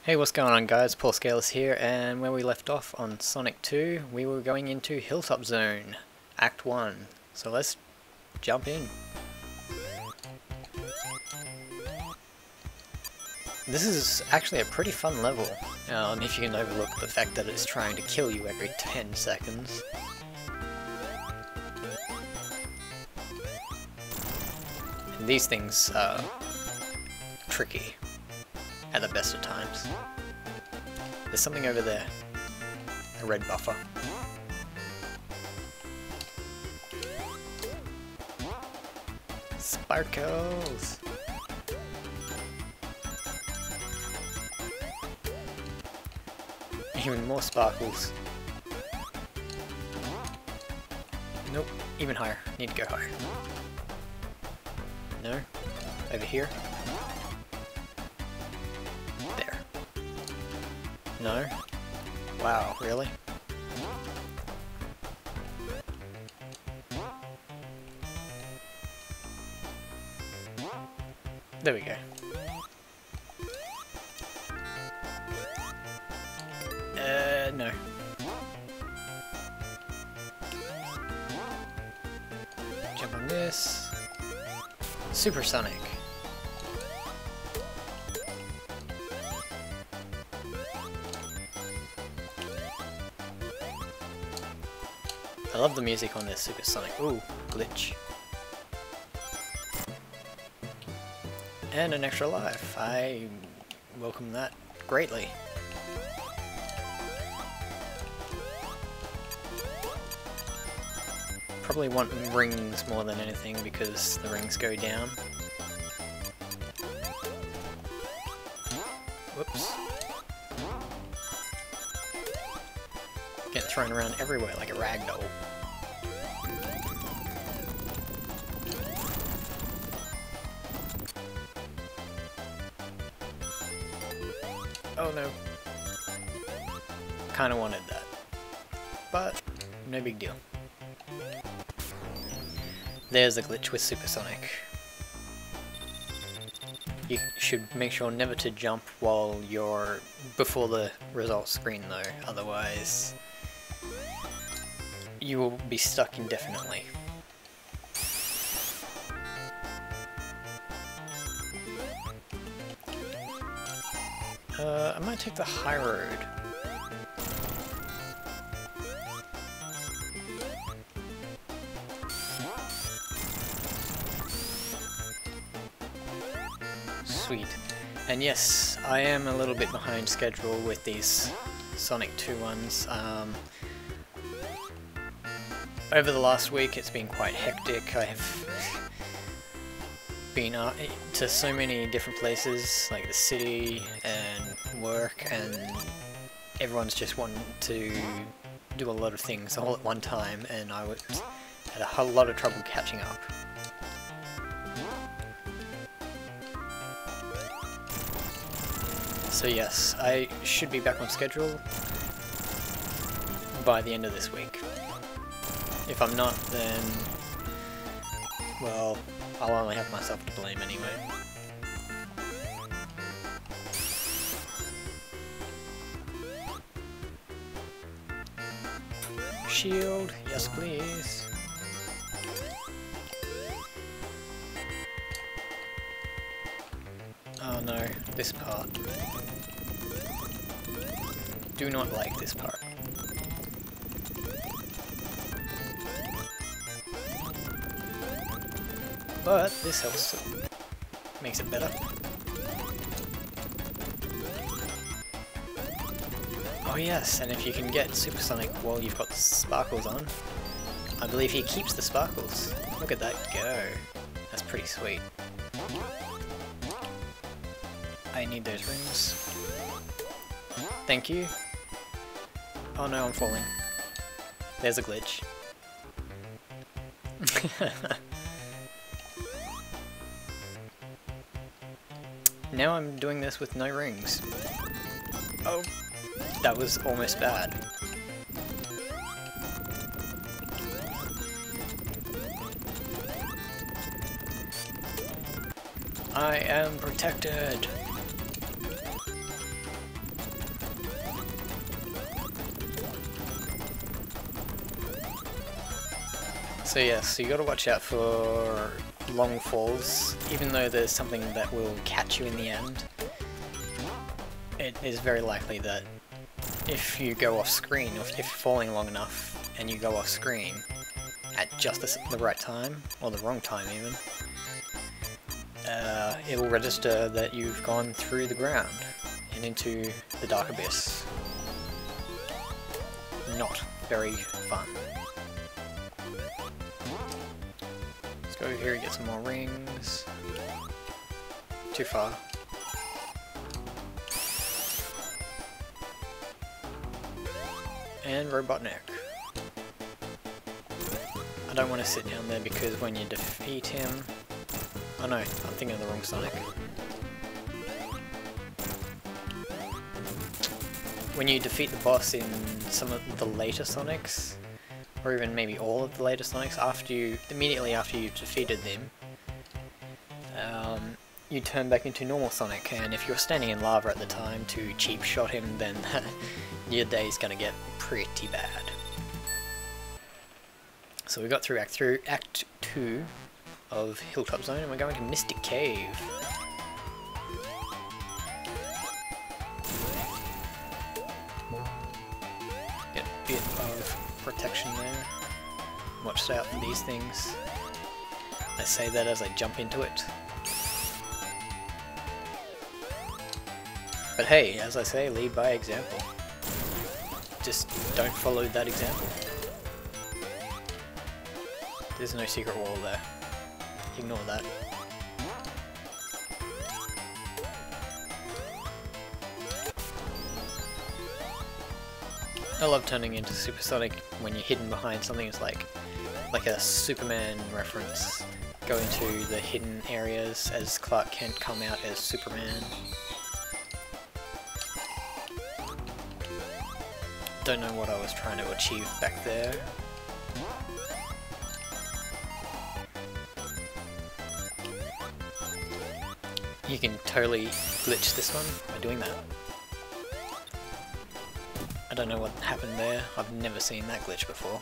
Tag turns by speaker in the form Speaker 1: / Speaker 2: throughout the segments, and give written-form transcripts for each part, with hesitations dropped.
Speaker 1: Hey, what's going on guys? PaulScelus here, and where we left off on Sonic 2, we were going into Hilltop Zone, Act 1. So let's jump in. This is actually a pretty fun level, if you can overlook the fact that it's trying to kill you every 10 seconds. And these things are tricky at the best of times. There's something over there. A red buffer. Sparkles! Even more sparkles. Nope, even higher. Need to go higher. No? Over here? There. No? Wow, really? There we go. No. Jump on this. Supersonic. I love the music on this Supersonic. Ooh, glitch. And an extra life. I welcome that greatly. Probably want rings more than anything because the rings go down. Whoops. Get thrown around everywhere like a rag doll. Oh no. Kinda wanted that. But no big deal. There's a glitch with Supersonic. You should make sure never to jump while you're before the results screen though, otherwise you will be stuck indefinitely. I might take the high road. Sweet. And yes, I am a little bit behind schedule with these Sonic 2 ones. Over the last week it's been quite hectic. I have been to so many different places, like the city and work, and everyone's just wanting to do a lot of things all at one time, and I had a whole lot of trouble catching up. So yes, I should be back on schedule by the end of this week. If I'm not, then, well, I'll only have myself to blame anyway. Shield, yes please. Oh no, this part. Do not like this part. But this helps, makes it better. Oh yes, and if you can get Supersonic while you've got the sparkles on, I believe he keeps the sparkles. Look at that go. That's pretty sweet. I need those rings. Thank you. Oh no, I'm falling. There's a glitch. Now I'm doing this with no rings. Oh, that was almost bad. I am protected. So yeah, so you gotta watch out for long falls, even though there's something that will catch you in the end. It is very likely that if you go off screen, or if you're falling long enough and you go off screen at just the right time, or the wrong time even, it will register that you've gone through the ground and into the dark abyss. Not very fun. Let's go over here and get some more rings. Too far. And Robotnik. I don't want to sit down there because when you defeat him... Oh no, I'm thinking of the wrong Sonic. When you defeat the boss in some of the later Sonics, or even maybe all of the later Sonics, immediately after you've defeated them, you turn back into normal Sonic, and if you're standing in lava at the time to cheap shot him, then your day's gonna get pretty bad. So we got through Act 2 of Hilltop Zone, and we're going to Mystic Cave. Get a bit of protection there. Watch out for these things. I say that as I jump into it. But hey, as I say, lead by example. Just don't follow that example. There's no secret wall there. Ignore that. I love turning into Supersonic when you're hidden behind something. It's like a Superman reference. Go into the hidden areas as Clark Kent come out as Superman. Don't know what I was trying to achieve back there. You can totally glitch this one by doing that. I don't know what happened there. I've never seen that glitch before.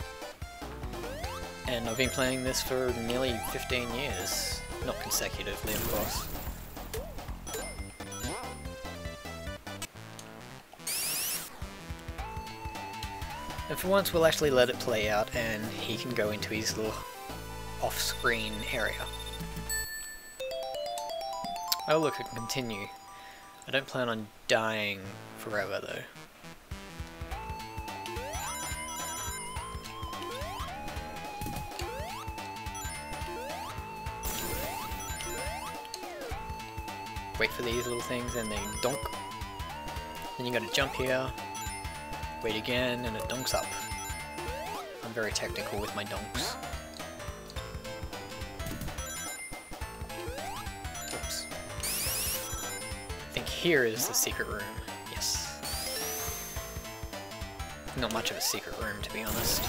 Speaker 1: And I've been playing this for nearly 15 years. Not consecutively, of course. And for once we'll actually let it play out and he can go into his little off-screen area. Oh look, I can continue. I don't plan on dying forever though. Wait for these little things and they donk. Then you gotta jump here, wait again, and it donks up. I'm very technical with my donks. Oops. I think here is the secret room. Yes. Not much of a secret room, to be honest.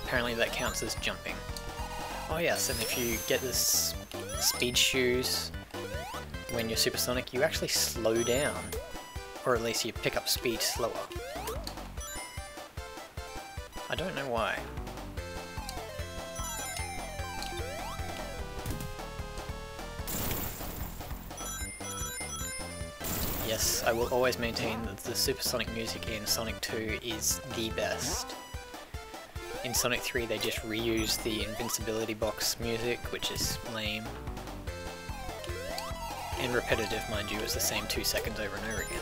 Speaker 1: Apparently that counts as jumping. Oh yes, and if you get this speed shoes when you're supersonic, you actually slow down. Or at least you pick up speed slower. I don't know why. Yes, I will always maintain that the supersonic music in Sonic 2 is the best. In Sonic 3 they just reused the invincibility box music, which is lame. And repetitive, mind you, it's the same 2 seconds over and over again.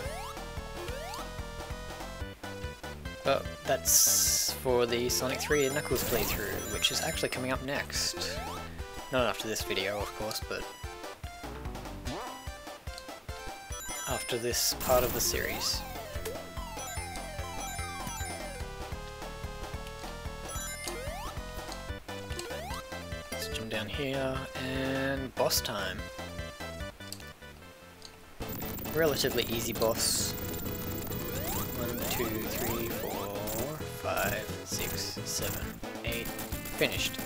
Speaker 1: But that's for the Sonic 3 and Knuckles playthrough, which is actually coming up next. Not after this video, of course, but after this part of the series. Let's jump down here, and boss time. Relatively easy boss. 1, 2, 3, 4, 5, 6, 7, 8. Finished.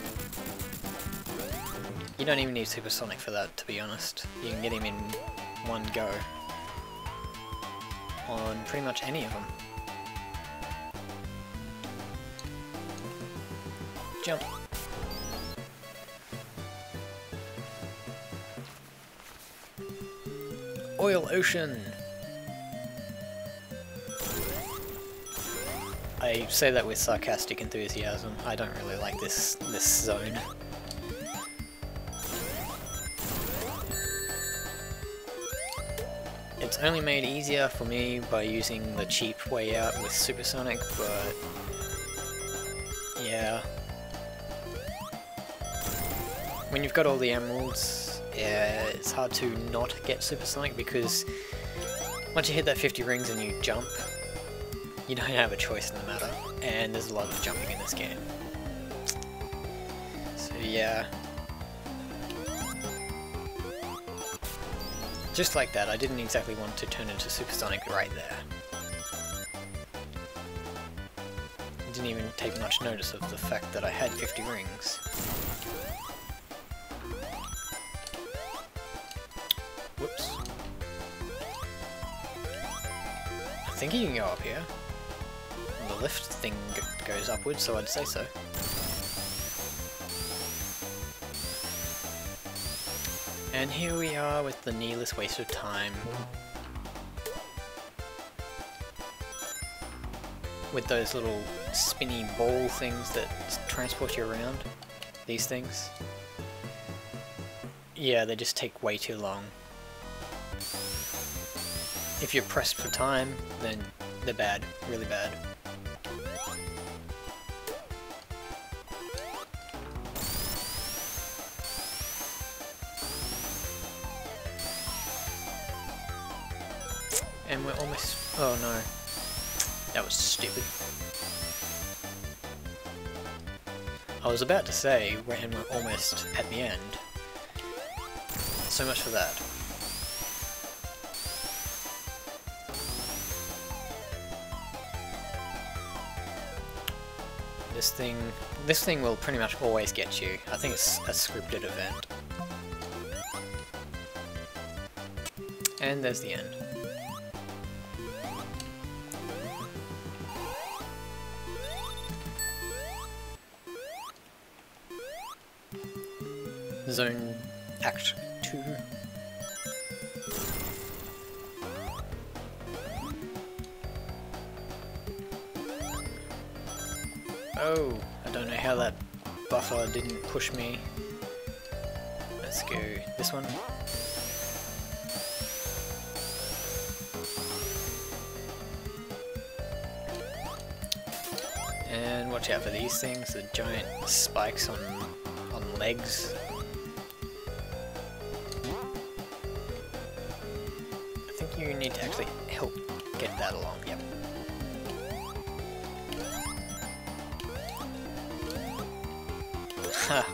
Speaker 1: You don't even need Supersonic for that, to be honest. You can get him in one go. on pretty much any of them. Jump. Oil Ocean! I say that with sarcastic enthusiasm. I don't really like this zone. It's only made easier for me by using the cheap way out with Supersonic, but yeah. When you've got all the emeralds, yeah, it's hard to not get Supersonic because once you hit that 50 rings and you jump, you don't have a choice in the matter, and there's a lot of jumping in this game. So yeah. Just like that, I didn't exactly want to turn into Supersonic right there. I didn't even take much notice of the fact that I had 50 rings. Whoops. I think you can go up here. The lift thing goes upwards, so I'd say so. And here we are with the needless waste of time. With those little spinny ball things that transport you around. These things. Yeah, they just take way too long. If you're pressed for time, then they're bad. Really bad. And we're almost... oh no. That was stupid. I was about to say, and we're almost at the end. So much for that. This thing will pretty much always get you. I think it's a scripted event. And there's the end. Zone Act 2. Oh, I don't know how that buffer didn't push me. Let's go this one. And watch out for these things, the giant spikes on legs. I think you need to actually help get that along, yep. Ha!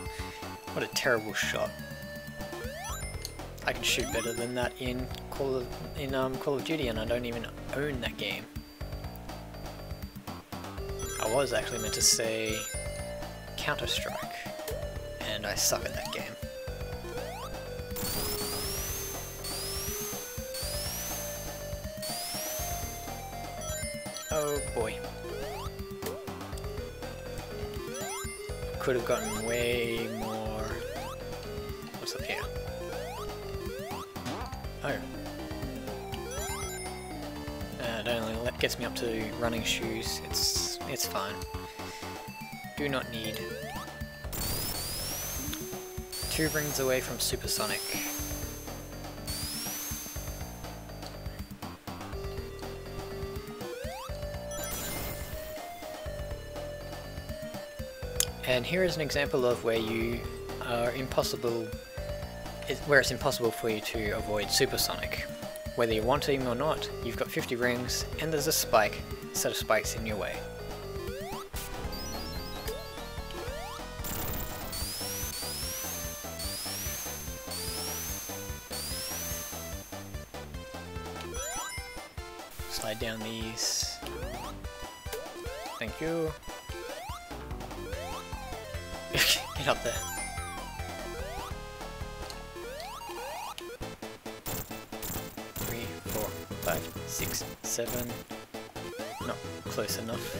Speaker 1: What a terrible shot. I can shoot better than that in Call of Duty, and I don't even own that game. I was actually meant to say Counter-Strike, and I suck at that game. Oh boy. Could have gotten way more... what's up here? Oh. It only gets me up to running shoes. It's fine. Do not need. 2 rings away from Supersonic. And here is an example of where you are where it's impossible for you to avoid Supersonic. Whether you want him or not, you've got 50 rings, and there's a set of spikes in your way. Slide down these. Thank you. Get up there. Three, four. 5, 6, 7. Not close enough.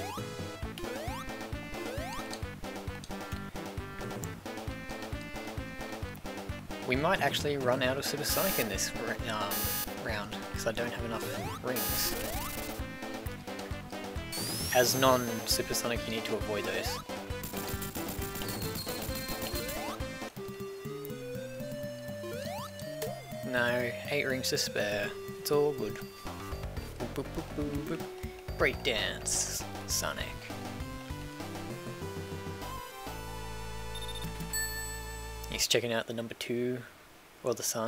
Speaker 1: We might actually run out of Supersonic in this round, because I don't have enough rings. As non-Supersonic, you need to avoid those. No, 8 rings to spare. It's all good. Boop, boop, boop, boop, boop. Breakdance, Sonic. He's checking out the number 2, or the sun.